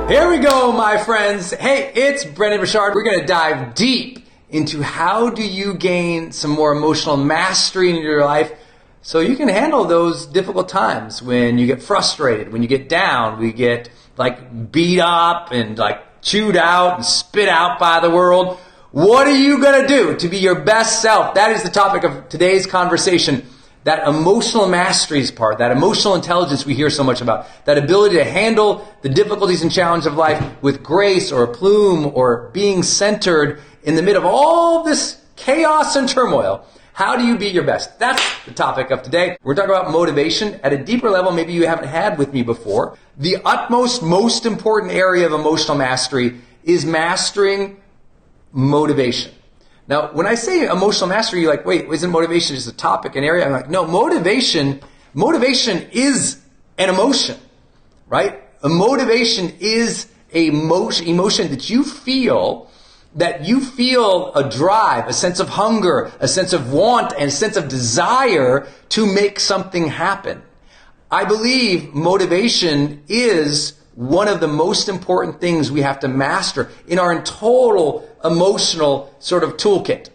Here we go, my friends. Hey, it's Brendon Burchard. We're going to dive deep into how do you gain some more emotional mastery in your life so you can handle those difficult times when you get frustrated, when you get down, we get beat up and chewed out and spit out by the world. What are you going to do to be your best self? That is the topic of today's conversation. That emotional masteries part, that emotional intelligence we hear so much about, that ability to handle the difficulties and challenges of life with grace or aplomb or being centered in the midst of all this chaos and turmoil. How do you be your best? That's the topic of today. We're talking about motivation at a deeper level maybe you haven't had with me before. The utmost, most important area of emotional mastery is mastering motivation. Now, when I say emotional mastery, you're like, wait, isn't motivation just a topic, an area? I'm like, no, motivation is an emotion, right? A motivation is a emotion that you feel a drive, a sense of hunger, a sense of want, and a sense of desire to make something happen. I believe motivation is one of the most important things we have to master in our total emotional sort of toolkit,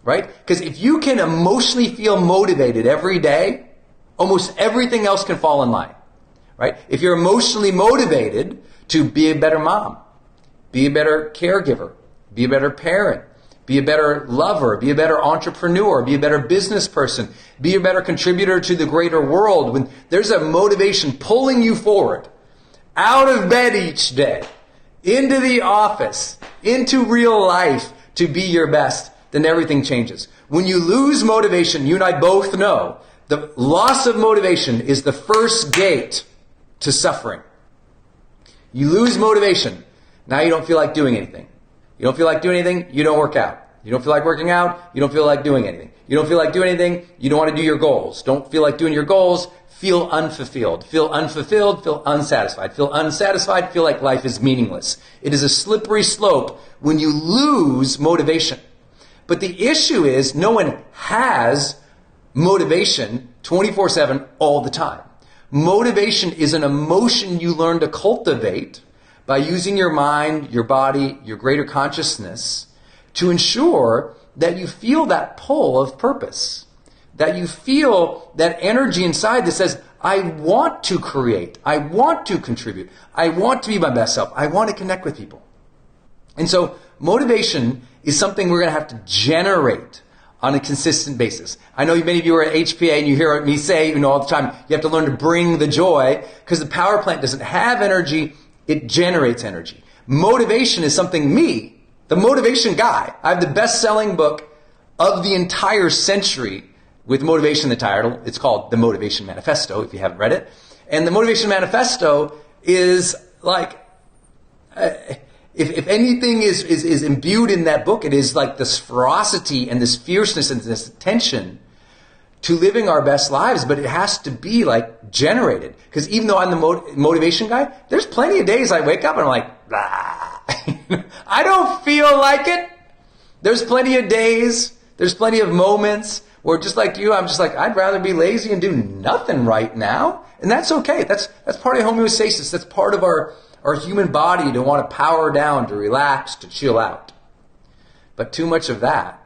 right? Because if you can emotionally feel motivated every day, almost everything else can fall in line, right? If you're emotionally motivated to be a better mom, be a better caregiver, be a better parent, be a better lover, be a better entrepreneur, be a better business person, be a better contributor to the greater world, when there's a motivation pulling you forward, out of bed each day, into the office, into real life to be your best, then everything changes. When you lose motivation, you and I both know the loss of motivation is the first gate to suffering. You lose motivation. Now you don't feel like doing anything. You don't feel like doing anything, you don't work out. You don't feel like working out, you don't feel like doing anything. You don't feel like doing anything, you don't want to do your goals. Don't feel like doing your goals, feel unfulfilled. Feel unfulfilled, feel unsatisfied. Feel unsatisfied, feel like life is meaningless. It is a slippery slope when you lose motivation. But the issue is no one has motivation 24/7 all the time. Motivation is an emotion you learn to cultivate by using your mind, your body, your greater consciousness to ensure that you feel that pull of purpose. That you feel that energy inside that says, I want to create, I want to contribute, I want to be my best self, I want to connect with people. And so motivation is something we're going to have to generate on a consistent basis. I know many of you are at HPA and you hear me say all the time, you have to learn to bring the joy because the power plant doesn't have energy, it generates energy. Motivation is something the motivation guy, I have the best-selling book of the entire century with motivation in the title. It's called The Motivation Manifesto, if you haven't read it. And the Motivation Manifesto is if anything is imbued in that book, it is like this ferocity and this fierceness and this attention to living our best lives, but it has to be generated. Because even though I'm the motivation guy, there's plenty of days I wake up and I'm like, blah. I don't feel like it. There's plenty of days, there's plenty of moments where just like you, I'm just like, I'd rather be lazy and do nothing right now. And that's okay. That's part of homeostasis. That's part of our human body to want to power down, to relax, to chill out. But too much of that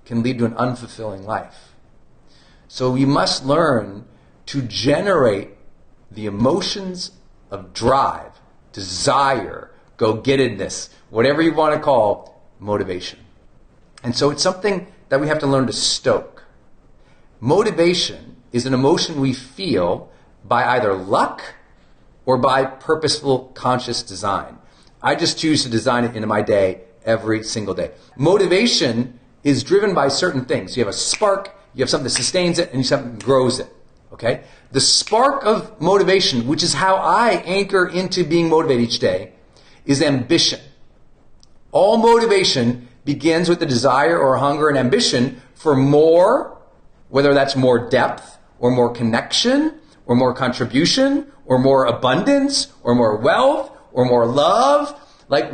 can lead to an unfulfilling life. So we must learn to generate the emotions of drive, desire, go-gettedness, whatever you want to call motivation. And so it's something that we have to learn to stoke. Motivation is an emotion we feel by either luck or by purposeful, conscious design. I just choose to design it into my day every single day. Motivation is driven by certain things. You have a spark, you have something that sustains it, and you have something that grows it. Okay? The spark of motivation, which is how I anchor into being motivated each day, is ambition. All motivation begins with the desire or hunger and ambition for more, whether that's more depth or more connection or more contribution or more abundance or more wealth or more love.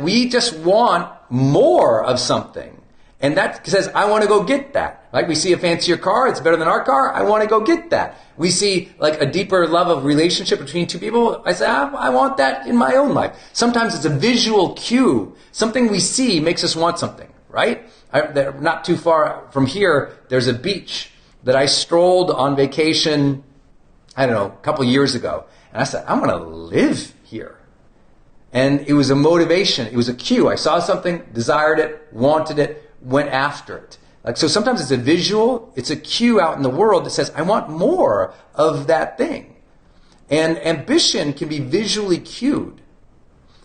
We just want more of something. And that says, I want to go get that. Like we see a fancier car, it's better than our car, I want to go get that. We see like a deeper love of relationship between two people, I say, I want that in my own life. Sometimes it's a visual cue. Something we see makes us want something, right? Not too far from here, there's a beach that I strolled on vacation, I don't know, a couple years ago. And I said, I'm going to live here. And it was a motivation. It was a cue. I saw something, desired it, wanted it, went after it. Like, so sometimes it's a visual, it's a cue out in the world that says, I want more of that thing. And ambition can be visually cued.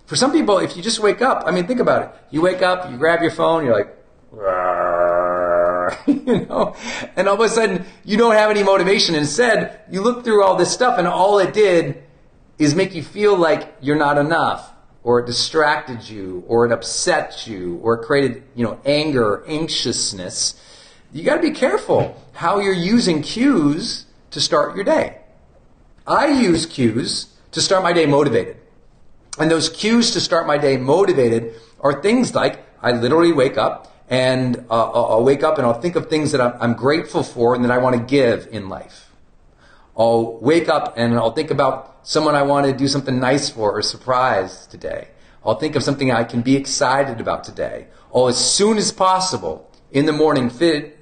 For some people, if you just wake up, I mean, think about it. You wake up, you grab your phone, you're like, you know, and all of a sudden you don't have any motivation. Instead, you look through all this stuff and all it did is make you feel like you're not enough, or it distracted you, or it upset you, or it created, anger or anxiousness. You got to be careful how you're using cues to start your day. I use cues to start my day motivated. And those cues to start my day motivated are things like I literally wake up and I'll wake up and I'll think of things that I'm grateful for and that I want to give in life. I'll wake up and I'll think about someone I want to do something nice for or surprise today. I'll think of something I can be excited about today. I'll, as soon as possible in the morning,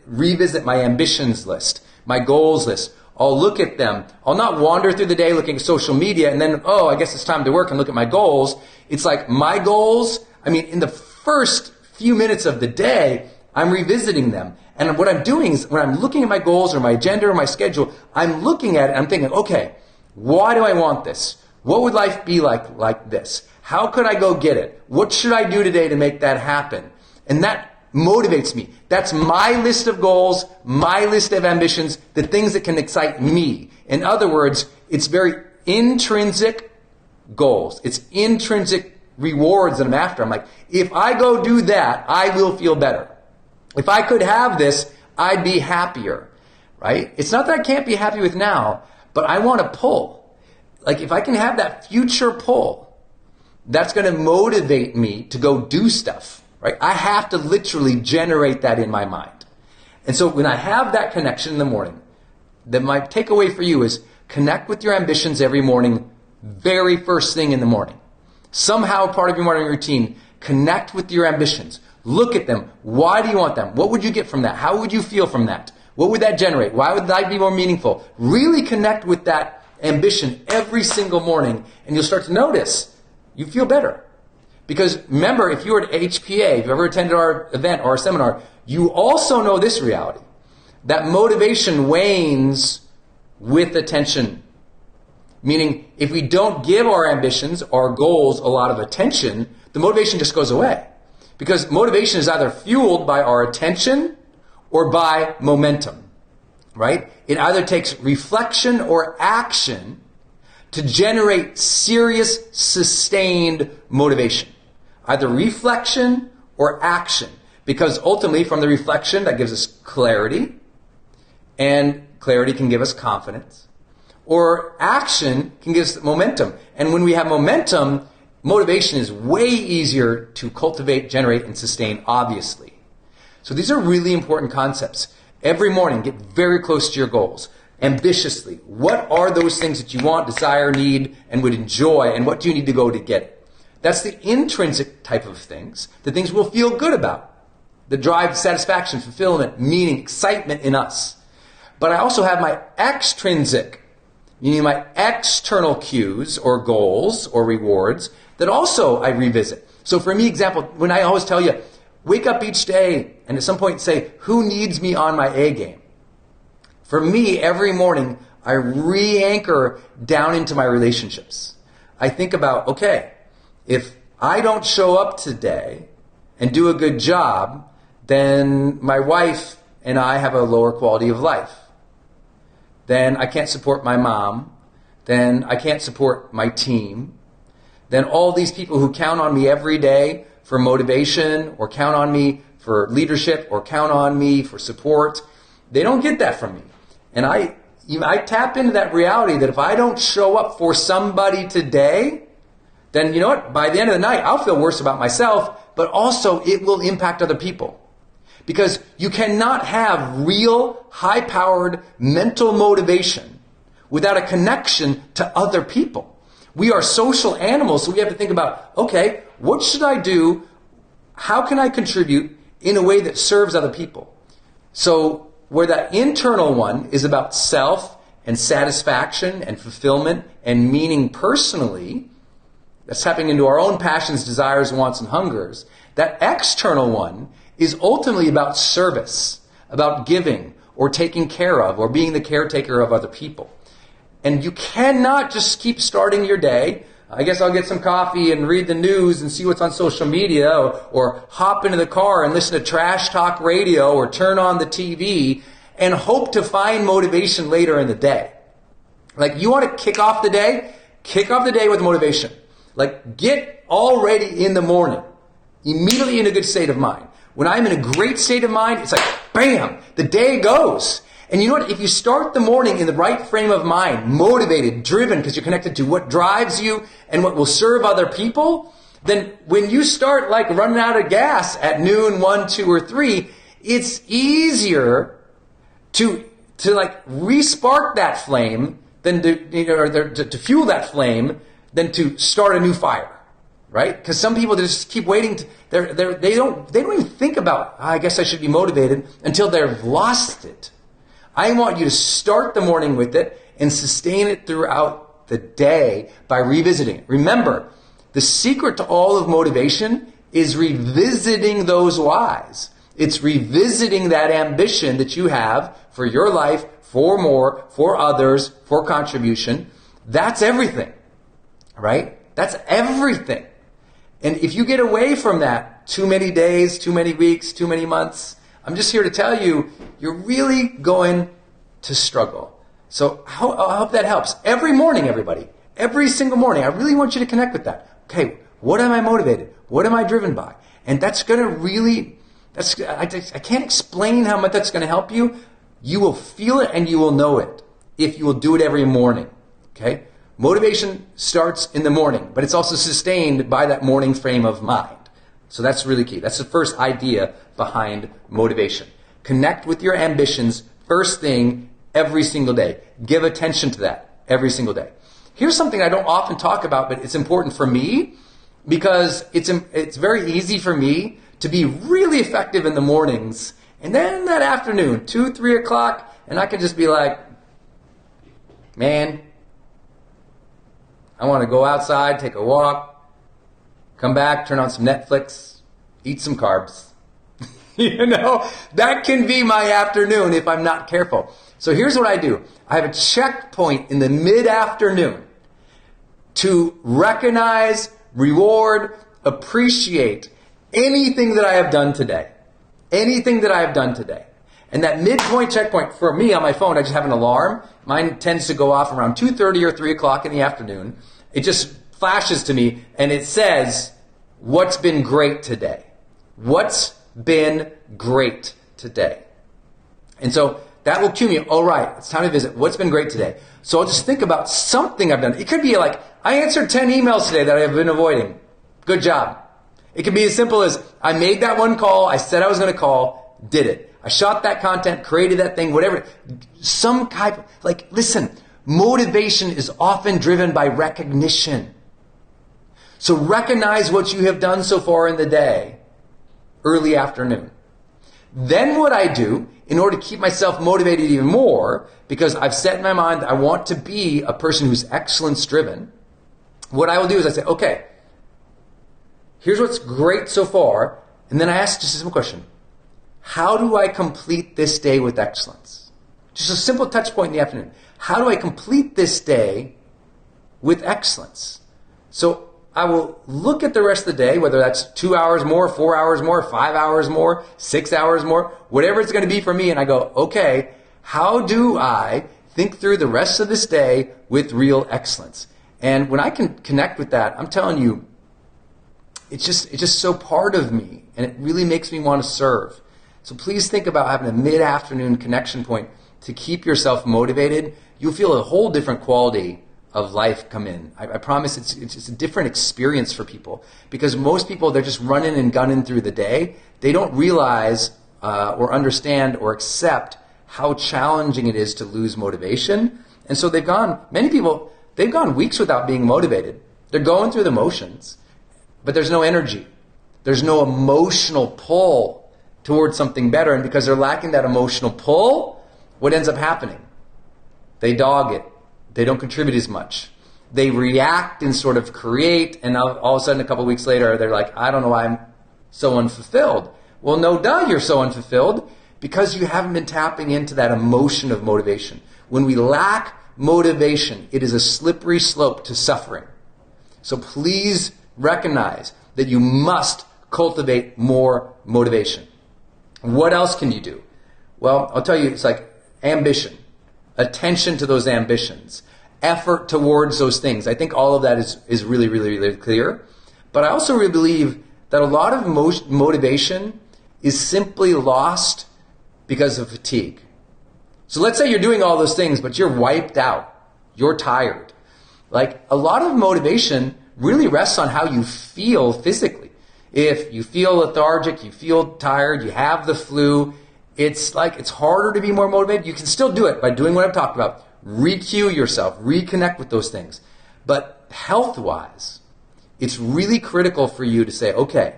revisit my ambitions list, my goals list. I'll look at them. I'll not wander through the day looking at social media and then, I guess it's time to work and look at my goals. It's like my goals, in the first few minutes of the day, I'm revisiting them. And what I'm doing is when I'm looking at my goals or my agenda or my schedule, I'm looking at it and I'm thinking, okay, why do I want this? What would life be like this? How could I go get it? What should I do today to make that happen? And that motivates me. That's my list of goals, my list of ambitions, the things that can excite me. In other words, it's very intrinsic goals. It's intrinsic rewards that I'm after. I'm like, if I go do that, I will feel better. If I could have this, I'd be happier, right? It's not that I can't be happy with now, but I want to pull. Like if I can have that future pull, that's going to motivate me to go do stuff, right? I have to literally generate that in my mind. And so when I have that connection in the morning, then my takeaway for you is connect with your ambitions every morning, very first thing in the morning. Somehow part of your morning routine, connect with your ambitions. Look at them. Why do you want them? What would you get from that? How would you feel from that? What would that generate? Why would life be more meaningful? Really connect with that ambition every single morning, and you'll start to notice you feel better. Because remember, if you were at HPA, if you've ever attended our event or our seminar, you also know this reality, that motivation wanes with attention. Meaning, if we don't give our ambitions, our goals, a lot of attention, the motivation just goes away. Because motivation is either fueled by our attention or by momentum, right? It either takes reflection or action to generate serious, sustained motivation. Either reflection or action. Because ultimately, from the reflection, that gives us clarity, and clarity can give us confidence. Or action can give us momentum. And when we have momentum, motivation is way easier to cultivate, generate, and sustain, obviously. So these are really important concepts. Every morning, get very close to your goals, ambitiously. What are those things that you want, desire, need, and would enjoy, and what do you need to go to get it? That's the intrinsic type of things, the things we'll feel good about, that drive satisfaction, fulfillment, meaning, excitement in us. But I also have my extrinsic, meaning my external cues or goals or rewards that also I revisit. So for me, example, when I always tell you, wake up each day and at some point say, who needs me on my A game? For me, every morning, I re-anchor down into my relationships. I think about, okay, if I don't show up today and do a good job, then my wife and I have a lower quality of life. Then I can't support my mom. Then I can't support my team. Then all these people who count on me every day for motivation or count on me for leadership or count on me for support, they don't get that from me. And I tap into that reality that if I don't show up for somebody today, then you know what? By the end of the night, I'll feel worse about myself, but also it will impact other people. Because you cannot have real, high-powered mental motivation without a connection to other people. We are social animals, so we have to think about, okay, what should I do? How can I contribute in a way that serves other people? So where that internal one is about self and satisfaction and fulfillment and meaning personally, that's tapping into our own passions, desires, wants, and hungers. That external one is ultimately about service, about giving or taking care of or being the caretaker of other people. And you cannot just keep starting your day. I guess I'll get some coffee and read the news and see what's on social media, or hop into the car and listen to trash talk radio or turn on the TV and hope to find motivation later in the day. Like, you want to kick off the day with motivation. Like, get already in the morning, immediately in a good state of mind. When I'm in a great state of mind, it's like, bam, the day goes. And you know what? If you start the morning in the right frame of mind, motivated, driven, because you're connected to what drives you and what will serve other people, then when you start like running out of gas at noon, 1, 2, or 3, it's easier to like re-spark that flame than to fuel that flame than to start a new fire. Right? Because some people just keep waiting. They don't even think about, I guess I should be motivated, until they've lost it. I want you to start the morning with it and sustain it throughout the day by revisiting it. Remember, the secret to all of motivation is revisiting those whys. It's revisiting that ambition that you have for your life, for more, for others, for contribution. That's everything, right? That's everything. And if you get away from that too many days, too many weeks, too many months, I'm just here to tell you, you're really going to struggle. So I hope that helps. Every morning, everybody, every single morning, I really want you to connect with that. Okay, what am I motivated? What am I driven by? And that's going to really, I can't explain how much that's going to help you. You will feel it and you will know it if you will do it every morning. Okay? Motivation starts in the morning, but it's also sustained by that morning frame of mind. So that's really key. That's the first idea behind motivation. Connect with your ambitions first thing every single day. Give attention to that every single day. Here's something I don't often talk about, but it's important for me because it's very easy for me to be really effective in the mornings, and then that afternoon, 2, 3 o'clock, and I can just be like, man, I want to go outside, take a walk, come back, turn on some Netflix, eat some carbs. You know, that can be my afternoon if I'm not careful. So here's what I do. I have a checkpoint in the mid-afternoon to recognize, reward, appreciate anything that I have done today. Anything that I have done today. And that midpoint checkpoint, for me on my phone, I just have an alarm. Mine tends to go off around 2:30 or 3 o'clock in the afternoon. It just flashes to me and it says, what's been great today? What's been great today? And so that will cue me, all right, it's time to visit. What's been great today? So I'll just think about something I've done. It could be like, I answered 10 emails today that I have been avoiding. Good job. It could be as simple as, I made that one call, I said I was going to call, did it. I shot that content, created that thing, whatever. Some type of, like, listen, motivation is often driven by recognition. So recognize what you have done so far in the day, early afternoon. Then what I do, in order to keep myself motivated even more, because I've set in my mind that I want to be a person who's excellence driven, what I will do is I say, okay, here's what's great so far, and then I ask just a simple question. How do I complete this day with excellence? Just a simple touch point in the afternoon. How do I complete this day with excellence? So I will look at the rest of the day, whether that's 2 hours more, 4 hours more, 5 hours more, 6 hours more, whatever it's going to be for me, and I go, okay, how do I think through the rest of this day with real excellence? And when I can connect with that, I'm telling you, it's just so part of me, and it really makes me want to serve. So please think about having a mid-afternoon connection point to keep yourself motivated. You'll feel a whole different quality of life come in. I promise it's a different experience for people, because most people, they're just running and gunning through the day. They don't realize or understand or accept how challenging it is to lose motivation. And so many people, they've gone weeks without being motivated. They're going through the motions, but there's no energy. There's no emotional pull towards something better. And because they're lacking that emotional pull, what ends up happening? They dog it. They don't contribute as much. They react and sort of create, and all of a sudden a couple of weeks later, they're like, I don't know why I'm so unfulfilled. Well, no duh, you're so unfulfilled because you haven't been tapping into that emotion of motivation. When we lack motivation, it is a slippery slope to suffering. So please recognize that you must cultivate more motivation. What else can you do? Well, I'll tell you, it's like ambition, attention to those ambitions, effort towards those things. I think all of that is really, really, really clear. But I also really believe that a lot of motivation is simply lost because of fatigue. So let's say you're doing all those things, but you're wiped out. You're tired. Like, a lot of motivation really rests on how you feel physically. If you feel lethargic, you feel tired, you have the flu, it's harder to be more motivated. You can still do it by doing what I've talked about. Re-cue yourself, reconnect with those things. But health-wise, it's really critical for you to say, okay,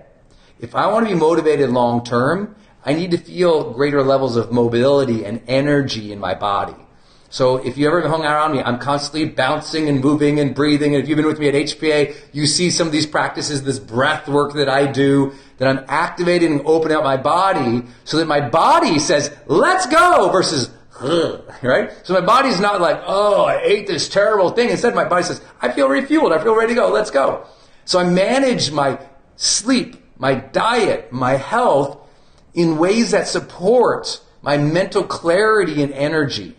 if I want to be motivated long-term, I need to feel greater levels of mobility and energy in my body. So if you ever hung around me, I'm constantly bouncing and moving and breathing. And if you've been with me at HPA, you see some of these practices, this breath work that I do, that I'm activating and opening up my body so that my body says, let's go, versus, right? So my body's not like, oh, I ate this terrible thing. Instead, my body says, I feel refueled. I feel ready to go. Let's go. So I manage my sleep, my diet, my health in ways that support my mental clarity and energy.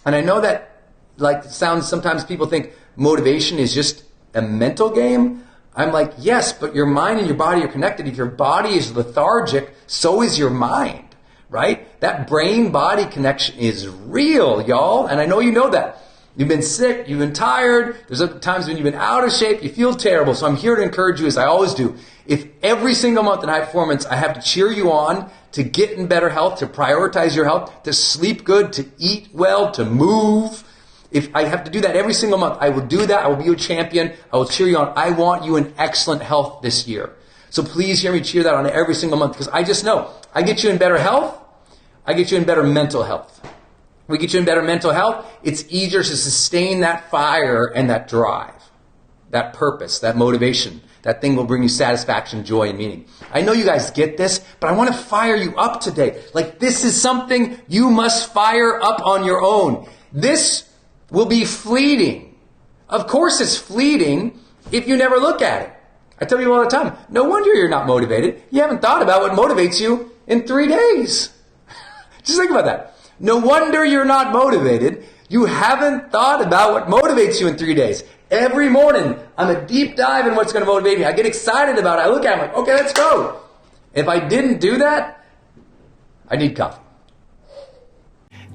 And I know that sometimes people think motivation is just a mental game. I'm like, yes, but your mind and your body are connected. If your body is lethargic, so is your mind, right? That brain-body connection is real, y'all. And I know you know that. You've been sick, you've been tired, there's other times when you've been out of shape, you feel terrible. So I'm here to encourage you, as I always do. If every single month in High Performance, I have to cheer you on to get in better health, to prioritize your health, to sleep good, to eat well, to move. If I have to do that every single month, I will do that. I will be your champion. I will cheer you on. I want you in excellent health this year. So please hear me cheer that on every single month, because I just know I get you in better health. I get you in better mental health. We get you in better mental health. It's easier to sustain that fire and that drive, that purpose, that motivation. That thing will bring you satisfaction, joy, and meaning. I know you guys get this, but I want to fire you up today. Like, this is something you must fire up on your own. This will be fleeting. Of course it's fleeting if you never look at it. I tell you all the time, no wonder you're not motivated. You haven't thought about what motivates you in 3 days. Just think about that. No wonder you're not motivated. You haven't thought about what motivates you in 3 days. Every morning, I'm a deep dive in what's going to motivate me. I get excited about it. I look at it, I'm like, okay, let's go. If I didn't do that, I need coffee.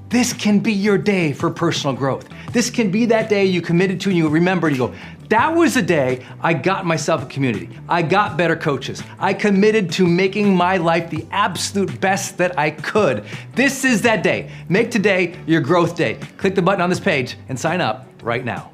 This can be your day for personal growth. This can be that day you committed to and you remember and you go, that was the day I got myself a community. I got better coaches. I committed to making my life the absolute best that I could. This is that day. Make today your growth day. Click the button on this page and sign up right now.